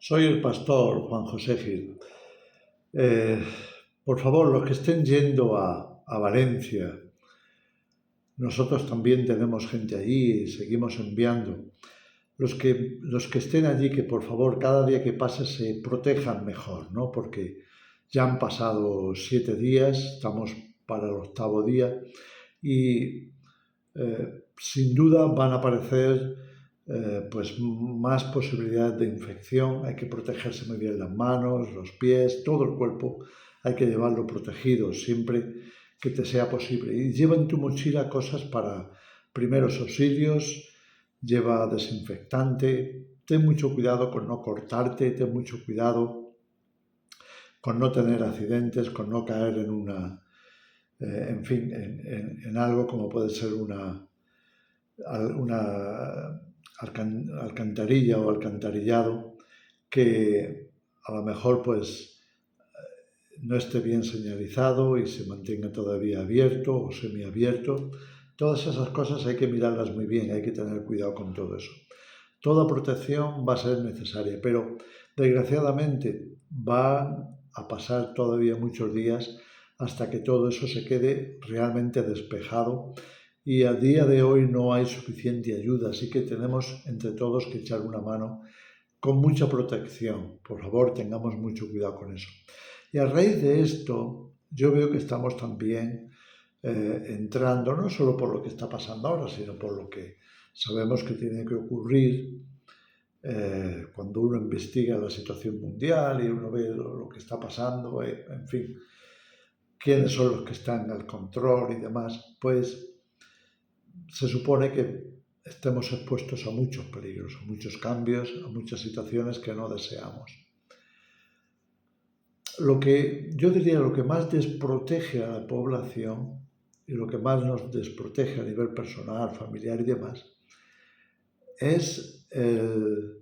Soy el pastor Juan José Gil. Eh, por favor, los que estén yendo a Valencia, nosotros también tenemos gente allí y seguimos enviando. Los que estén allí, que por favor cada día que pase se protejan mejor, ¿no? Porque ya han pasado 7 días, estamos para el 8.º día y sin duda van a aparecer pues más posibilidades de infección. Hay que protegerse muy bien las manos, los pies, todo el cuerpo. Hay que llevarlo protegido siempre que te sea posible. Y lleva en tu mochila cosas para primeros auxilios, lleva desinfectante. Ten mucho cuidado con no cortarte, ten mucho cuidado con no tener accidentes, con no caer en en fin, en algo como puede ser una alcantarilla o alcantarillado que a lo mejor pues no esté bien señalizado y se mantenga todavía abierto o semiabierto. Todas esas cosas hay que mirarlas muy bien, hay que tener cuidado con todo eso. Toda protección va a ser necesaria, pero desgraciadamente van a pasar todavía muchos días hasta que todo eso se quede realmente despejado y a día de hoy no hay suficiente ayuda, así que tenemos entre todos que echar una mano con mucha protección. Por favor, tengamos mucho cuidado con eso. Y a raíz de esto, yo veo que estamos también entrando, no solo por lo que está pasando ahora, sino por lo que sabemos que tiene que ocurrir cuando uno investiga la situación mundial y uno ve lo que está pasando, en fin, quiénes son los que están al control y demás, pues se supone que estemos expuestos a muchos peligros, a muchos cambios, a muchas situaciones que no deseamos. Lo que yo diría, lo que más desprotege a la población y lo que más nos desprotege a nivel personal, familiar y demás, es el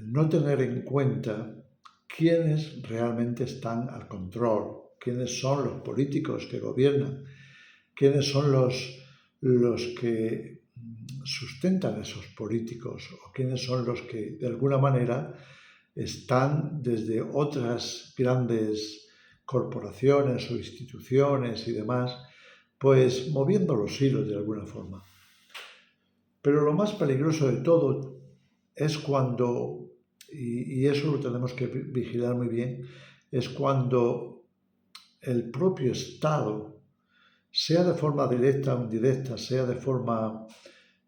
no tener en cuenta quiénes realmente están al control, quiénes son los políticos que gobiernan, quiénes son los que sustentan esos políticos o quiénes son los que de alguna manera están desde otras grandes corporaciones o instituciones y demás, pues moviendo los hilos de alguna forma. Pero lo más peligroso de todo es cuando, y eso lo tenemos que vigilar muy bien, es cuando el propio Estado, sea de forma directa o indirecta, sea de forma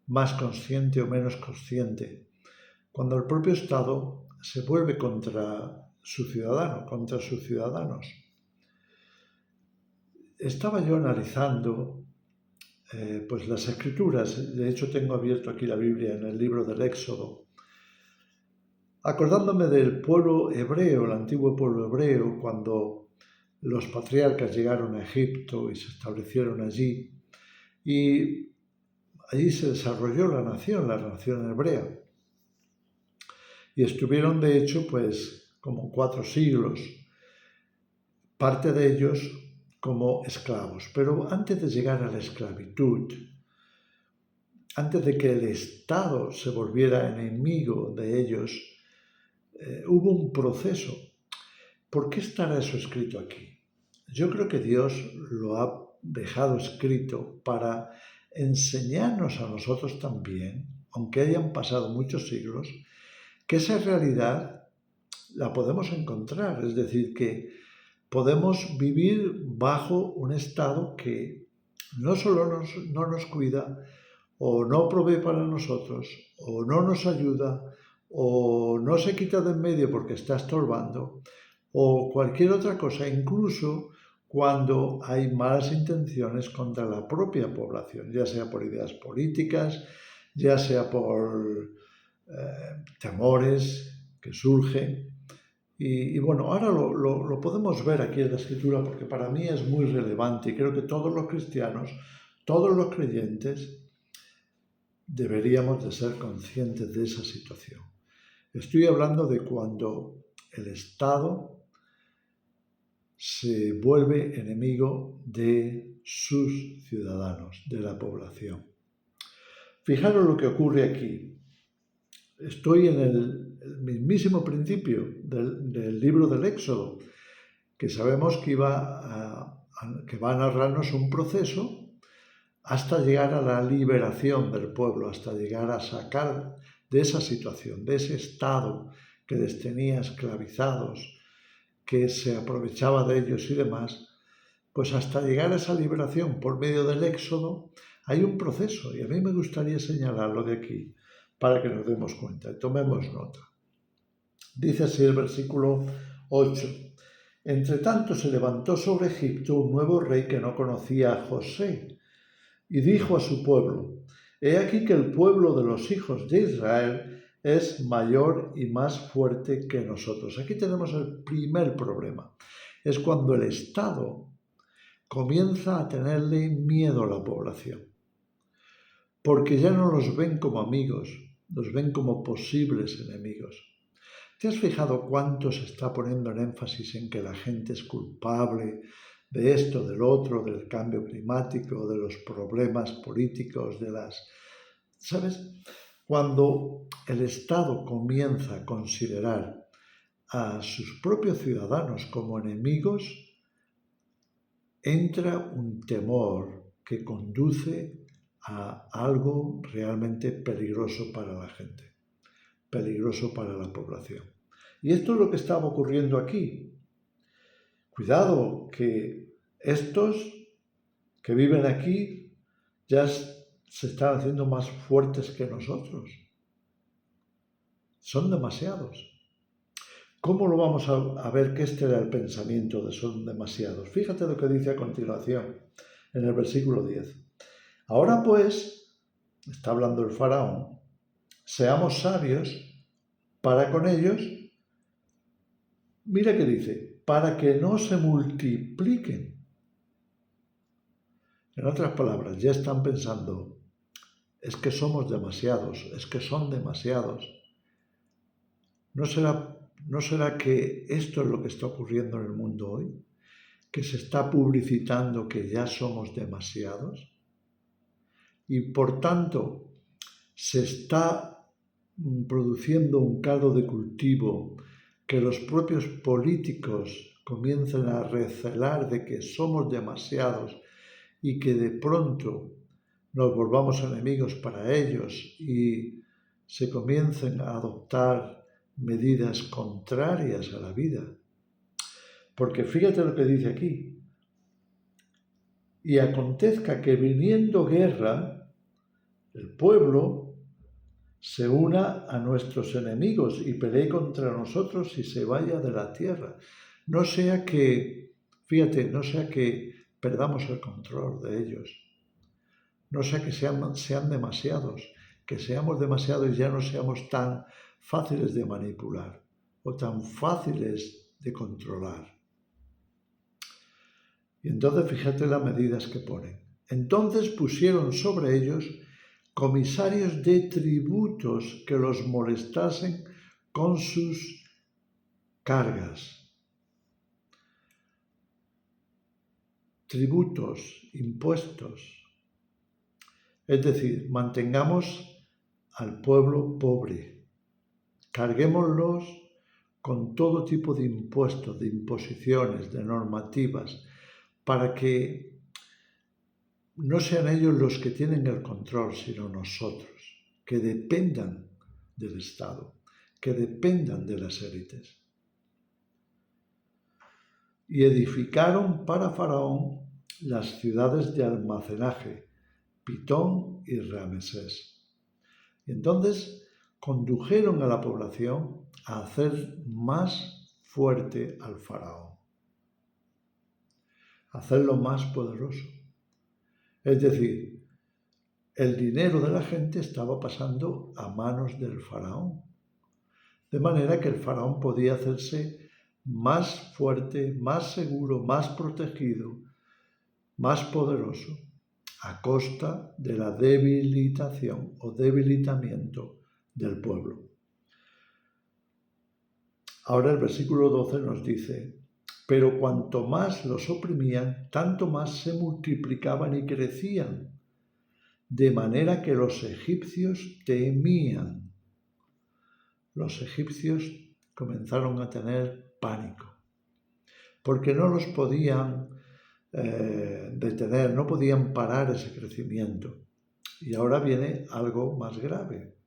más consciente o menos consciente, cuando el propio Estado se vuelve contra su ciudadano, contra sus ciudadanos. Estaba yo analizando pues las escrituras, de hecho tengo abierto aquí la Biblia en el libro del Éxodo, acordándome del pueblo hebreo, el antiguo pueblo hebreo, cuando los patriarcas llegaron a Egipto y se establecieron allí, y allí se desarrolló la nación hebrea. Y estuvieron, de hecho, pues como 4 siglos, parte de ellos como esclavos. Pero antes de llegar a la esclavitud, antes de que el Estado se volviera enemigo de ellos, hubo un proceso. ¿Por qué estará eso escrito aquí? Yo creo que Dios lo ha dejado escrito para enseñarnos a nosotros también, aunque hayan pasado muchos siglos, que esa realidad la podemos encontrar, es decir, que podemos vivir bajo un Estado que no solo no nos cuida, o no provee para nosotros, o no nos ayuda, o no se quita de en medio porque está estorbando, o cualquier otra cosa, incluso cuando hay malas intenciones contra la propia población, ya sea por ideas políticas, ya sea por temores que surgen. Y bueno, ahora lo podemos ver aquí en la Escritura porque para mí es muy relevante y creo que todos los cristianos, todos los creyentes, deberíamos de ser conscientes de esa situación. Estoy hablando de cuando el Estado se vuelve enemigo de sus ciudadanos, de la población. Fijaros lo que ocurre aquí. Estoy en el mismísimo principio del libro del Éxodo, que sabemos que que va a narrarnos un proceso hasta llegar a la liberación del pueblo, hasta llegar a sacar de esa situación, de ese estado que les tenía esclavizados, que se aprovechaba de ellos y demás, pues hasta llegar a esa liberación por medio del Éxodo hay un proceso, y a mí me gustaría señalarlo de aquí para que nos demos cuenta y tomemos nota. Dice así el versículo 8. Entre tanto se levantó sobre Egipto un nuevo rey que no conocía a José, y dijo a su pueblo: He aquí que el pueblo de los hijos de Israel es mayor y más fuerte que nosotros. Aquí tenemos el primer problema. Es cuando el Estado comienza a tenerle miedo a la población, porque ya no los ven como amigos, los ven como posibles enemigos. ¿Te has fijado cuánto se está poniendo en énfasis en que la gente es culpable de esto, del otro, del cambio climático, de los problemas políticos, ¿Sabes? Cuando el Estado comienza a considerar a sus propios ciudadanos como enemigos, entra un temor que conduce a algo realmente peligroso para la gente, peligroso para la población. Y esto es lo que estaba ocurriendo aquí. Cuidado, que estos que viven aquí ya se están haciendo más fuertes que nosotros. Son demasiados. ¿Cómo lo vamos a ver que este era el pensamiento de son demasiados? Fíjate lo que dice a continuación, en el versículo 10. Ahora pues, está hablando el faraón, seamos sabios para con ellos. Mira que dice, para que no se multipliquen. En otras palabras, ya están pensando, es que somos demasiados, es que son demasiados. ¿No será que esto es lo que está ocurriendo en el mundo hoy? ¿Que se está publicitando que ya somos demasiados? Y por tanto, se está produciendo un caldo de cultivo que los propios políticos comiencen a recelar de que somos demasiados y que de pronto nos volvamos enemigos para ellos y se comiencen a adoptar medidas contrarias a la vida. Porque fíjate lo que dice aquí. Y acontezca que viniendo guerra, el pueblo se una a nuestros enemigos y pelee contra nosotros y se vaya de la tierra. No sea que, fíjate, no sea que perdamos el control de ellos. No sea que sean demasiados, que seamos demasiados y ya no seamos tan fáciles de manipular o tan fáciles de controlar. Y entonces fíjate las medidas que ponen. Entonces pusieron sobre ellos comisarios de tributos que los molestasen con sus cargas. Tributos, impuestos. Es decir, mantengamos al pueblo pobre. Carguémoslos con todo tipo de impuestos, de imposiciones, de normativas, para que no sean ellos los que tienen el control, sino nosotros, que dependan del Estado, que dependan de las élites. Y edificaron para Faraón las ciudades de almacenaje, Pitón y Ramesés. Y entonces condujeron a la población a hacer más fuerte al Faraón, a hacerlo más poderoso. Es decir, el dinero de la gente estaba pasando a manos del Faraón, de manera que el Faraón podía hacerse más fuerte, más seguro, más protegido, más poderoso, a costa de la debilitación o debilitamiento del pueblo. Ahora el versículo 12 nos dice, pero cuanto más los oprimían, tanto más se multiplicaban y crecían, de manera que los egipcios temían. Los egipcios comenzaron a tener pánico, porque no los podían detener, no podían parar ese crecimiento. Y ahora viene algo más grave.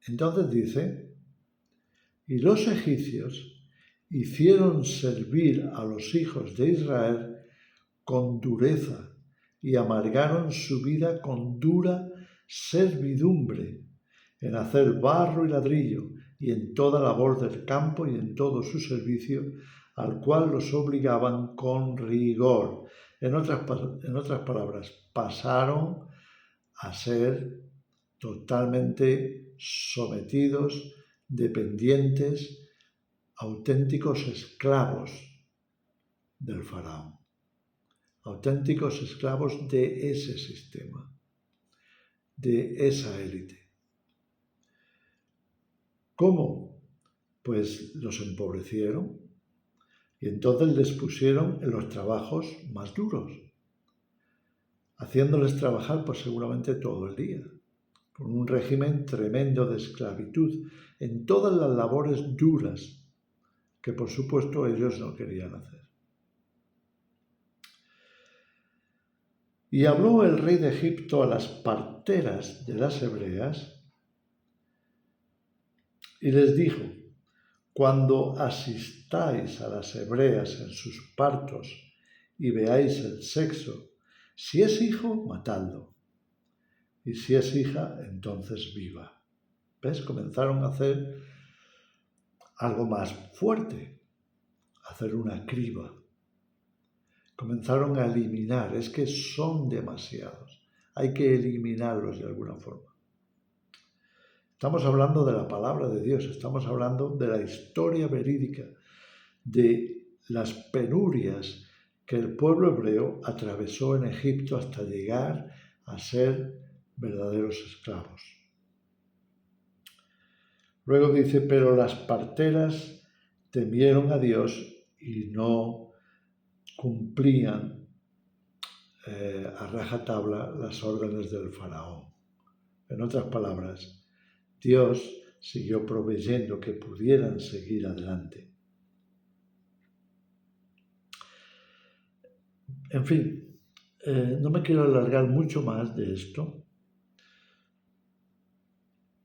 Entonces dice, y los egipcios hicieron servir a los hijos de Israel con dureza y amargaron su vida con dura servidumbre en hacer barro y ladrillo y en toda labor del campo y en todo su servicio, al cual los obligaban con rigor. En otras palabras, pasaron a ser totalmente sometidos, dependientes, auténticos esclavos del faraón, auténticos esclavos de ese sistema, de esa élite. ¿Cómo? Pues los empobrecieron y entonces les pusieron en los trabajos más duros, haciéndoles trabajar pues seguramente todo el día, con un régimen tremendo de esclavitud en todas las labores duras que por supuesto ellos no querían hacer. Y habló el rey de Egipto a las parteras de las hebreas y les dijo, cuando asistáis a las hebreas en sus partos y veáis el sexo, si es hijo, matadlo, y si es hija, entonces viva. ¿Ves? Comenzaron a hacer algo más fuerte, a hacer una criba. Comenzaron a eliminar, es que son demasiados, hay que eliminarlos de alguna forma. Estamos hablando de la palabra de Dios, estamos hablando de la historia verídica, de las penurias que el pueblo hebreo atravesó en Egipto hasta llegar a ser verdaderos esclavos. Luego dice, pero las parteras temieron a Dios y no cumplían a rajatabla las órdenes del faraón. En otras palabras, Dios siguió proveyendo que pudieran seguir adelante. En fin, no me quiero alargar mucho más de esto.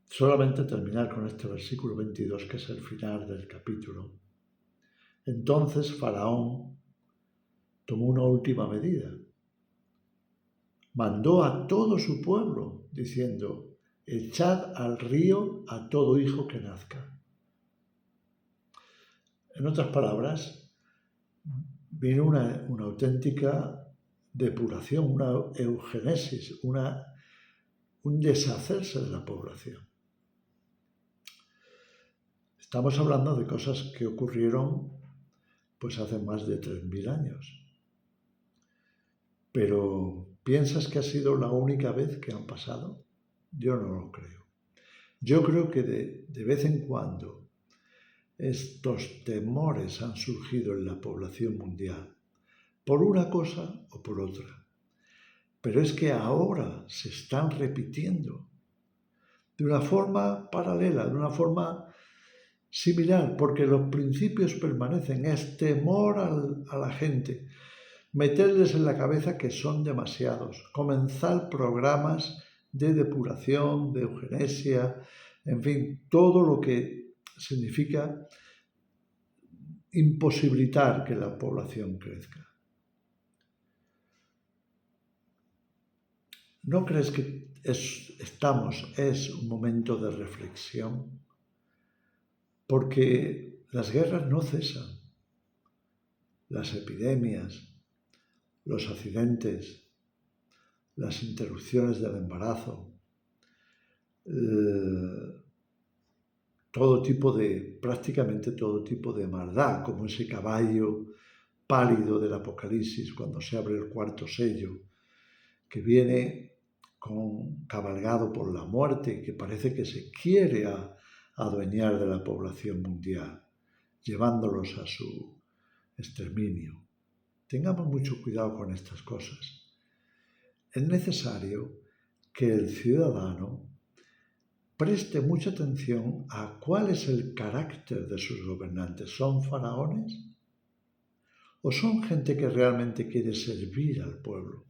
Solamente terminar con este versículo 22, que es el final del capítulo. Entonces Faraón tomó una última medida. Mandó a todo su pueblo, diciendo, echad al río a todo hijo que nazca. En otras palabras, vino una auténtica depuración, una eugenesis, un deshacerse de la población. Estamos hablando de cosas que ocurrieron pues hace más de 3.000 años. Pero ¿piensas que ha sido la única vez que han pasado? Yo no lo creo. Yo creo que de vez en cuando estos temores han surgido en la población mundial, por una cosa o por otra. Pero es que ahora se están repitiendo de una forma paralela, de una forma similar, porque los principios permanecen. Es temor a la gente, meterles en la cabeza que son demasiados, comenzar programas de depuración, de eugenesia, en fin, todo lo que significa imposibilitar que la población crezca. ¿No crees que es un momento de reflexión? Porque las guerras no cesan, las epidemias, los accidentes, las interrupciones del embarazo, prácticamente todo tipo de maldad, como ese caballo pálido del Apocalipsis cuando se abre el cuarto sello, que viene cabalgado por la muerte y que parece que se quiere adueñar de la población mundial, llevándolos a su exterminio. Tengamos mucho cuidado con estas cosas. Es necesario que el ciudadano preste mucha atención a cuál es el carácter de sus gobernantes. ¿Son faraones? ¿O son gente que realmente quiere servir al pueblo?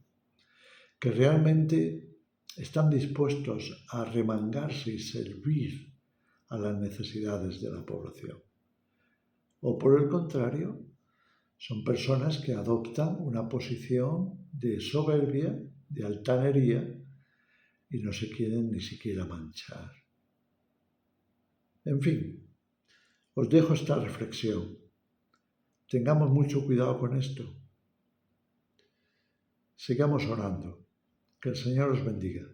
Que realmente están dispuestos a remangarse y servir a las necesidades de la población. O por el contrario, son personas que adoptan una posición de soberbia, de altanería, y no se quieren ni siquiera manchar. En fin, os dejo esta reflexión. Tengamos mucho cuidado con esto. Sigamos orando. Que el Señor os bendiga.